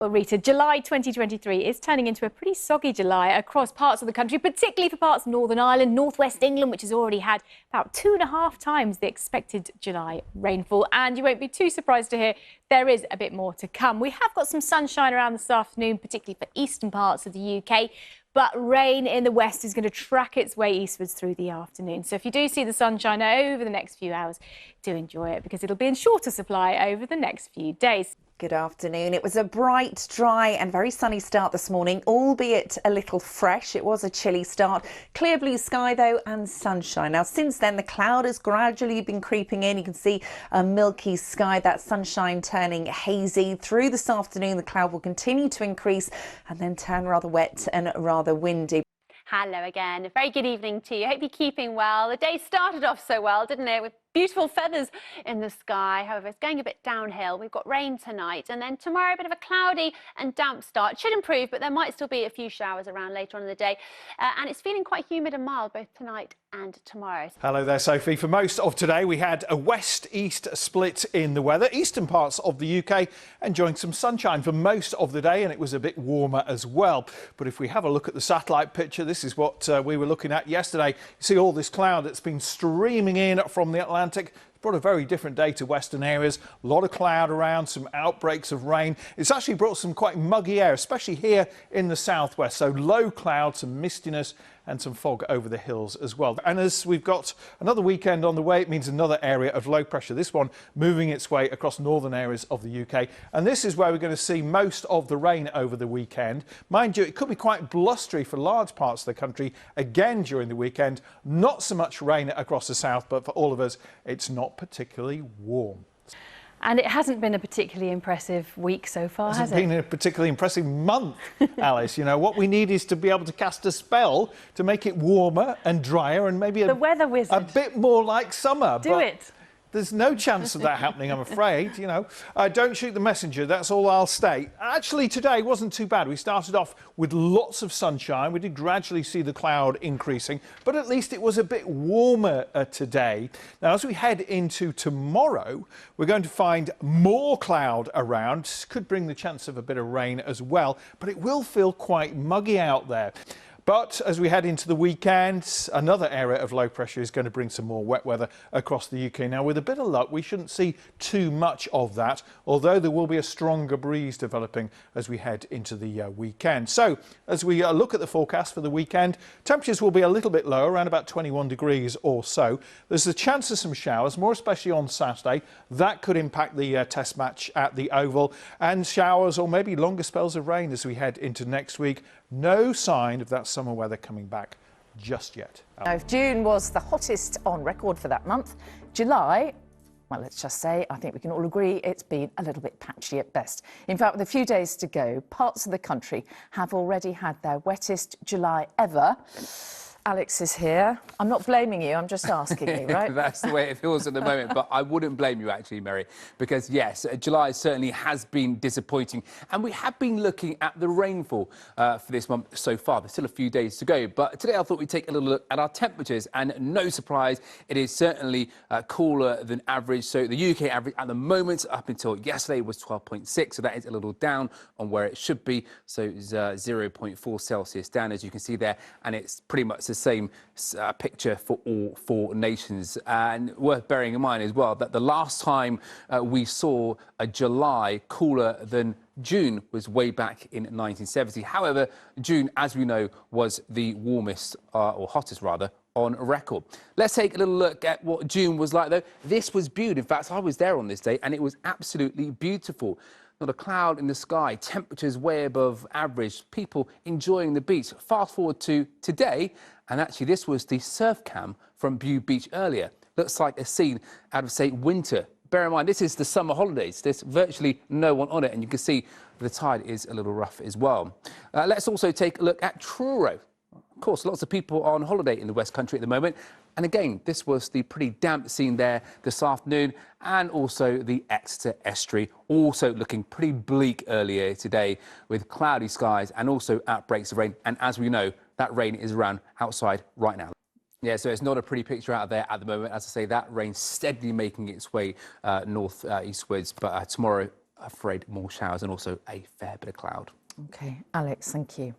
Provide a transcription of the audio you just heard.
Well, Rita, July 2023 is turning into a pretty soggy July across parts of the country, particularly for parts of Northern Ireland, northwest England, which has already had about 2.5 times the expected July rainfall. And you won't be too surprised to hear there is a bit more to come. We have got some sunshine around this afternoon, particularly for eastern parts of the UK. But rain in the west is going to track its way eastwards through the afternoon. So if you do see the sunshine over the next few hours, do enjoy it because it'll be in shorter supply over the next few days. Good afternoon. It was a bright, dry and very sunny start this morning, albeit a little fresh. It was a chilly start. Clear blue sky though and sunshine. Now since then the cloud has gradually been creeping in. You can see a milky sky, that sunshine turning hazy. Through this afternoon the cloud will continue to increase and then turn rather wet and rather windy. Hello again. A very good evening to you. Hope you're keeping well. The day started off so well, didn't it? With beautiful feathers in the sky. However, it's going a bit downhill. We've got rain tonight and then tomorrow a bit of a cloudy and damp start. It should improve, but there might still be a few showers around later on in the day. And it's feeling quite humid and mild both tonight and tomorrow. Hello there, Sophie. For most of today, we had a west-east split in the weather. Eastern parts of the UK enjoying some sunshine for most of the day, and it was a bit warmer as well. But if we have a look at the satellite picture, this is what we were looking at yesterday. You see all this cloud that's been streaming in from the Atlantic. It's brought a very different day to western areas. A lot of cloud around, some outbreaks of rain. It's actually brought some quite muggy air, especially here in the southwest. So low cloud, some mistiness and some fog over the hills as well. And as we've got another weekend on the way, it means another area of low pressure, this one moving its way across northern areas of the UK. And this is where we're going to see most of the rain over the weekend. Mind you, it could be quite blustery for large parts of the country again during the weekend. Not so much rain across the south, but for all of us, it's not particularly warm. And it hasn't been a particularly impressive week so far, has it? It hasn't been a particularly impressive month, Alice. You know, what we need is to be able to cast a spell to make it warmer and drier and maybe the weather wizard. A bit more like summer. Do it. There's no chance of that happening, I'm afraid. You know, don't shoot the messenger. That's all I'll say. Actually, today wasn't too bad. We started off with lots of sunshine. We did gradually see the cloud increasing, but at least it was a bit warmer today. Now, as we head into tomorrow, we're going to find more cloud around. Could bring the chance of a bit of rain as well, but it will feel quite muggy out there. But as we head into the weekend, another area of low pressure is going to bring some more wet weather across the UK. Now, with a bit of luck, we shouldn't see too much of that, although there will be a stronger breeze developing as we head into the weekend. So as we look at the forecast for the weekend, temperatures will be a little bit lower, around about 21 degrees or so. There's a chance of some showers, more especially on Saturday. That could impact the test match at the Oval, and showers or maybe longer spells of rain as we head into next week. No sign of that summer weather coming back just yet. Now, if June was the hottest on record for that month, July, well, let's just say, I think we can all agree it's been a little bit patchy at best. In fact, with a few days to go, parts of the country have already had their wettest July ever. Alex is here. I'm not blaming you, I'm just asking you, right? That's the way it feels at the moment, but I wouldn't blame you actually, Mary, because yes, July certainly has been disappointing, and we have been looking at the rainfall for this month so far. There's still a few days to go, but today I thought we'd take a little look at our temperatures, and no surprise, it is certainly cooler than average. So the UK average at the moment up until yesterday was 12.6, so that is a little down on where it should be. So it's 0.4 Celsius down, as you can see there, and it's pretty much the same picture for all four nations. And worth bearing in mind as well that the last time we saw a July cooler than June was way back in 1970. However, June, as we know, was the warmest or hottest rather on record. Let's take a little look at what June was like though. This was beautiful. In fact, I was there on this day and it was absolutely beautiful. Not a cloud in the sky, temperatures way above average, people enjoying the beach. Fast forward to today, and actually this was the surf cam from Bew Beach earlier. Looks like a scene out of, say, winter. Bear in mind, this is the summer holidays. There's virtually no one on it, and you can see the tide is a little rough as well. Let's also take a look at Truro. Of course, lots of people on holiday in the West Country at the moment. And again, this was the pretty damp scene there this afternoon, and also the Exeter estuary, also looking pretty bleak earlier today with cloudy skies and also outbreaks of rain. And as we know, that rain is around outside right now. Yeah, so it's not a pretty picture out there at the moment. As I say, that rain steadily making its way north eastwards, but tomorrow afraid more showers and also a fair bit of cloud. OK, Alex, thank you.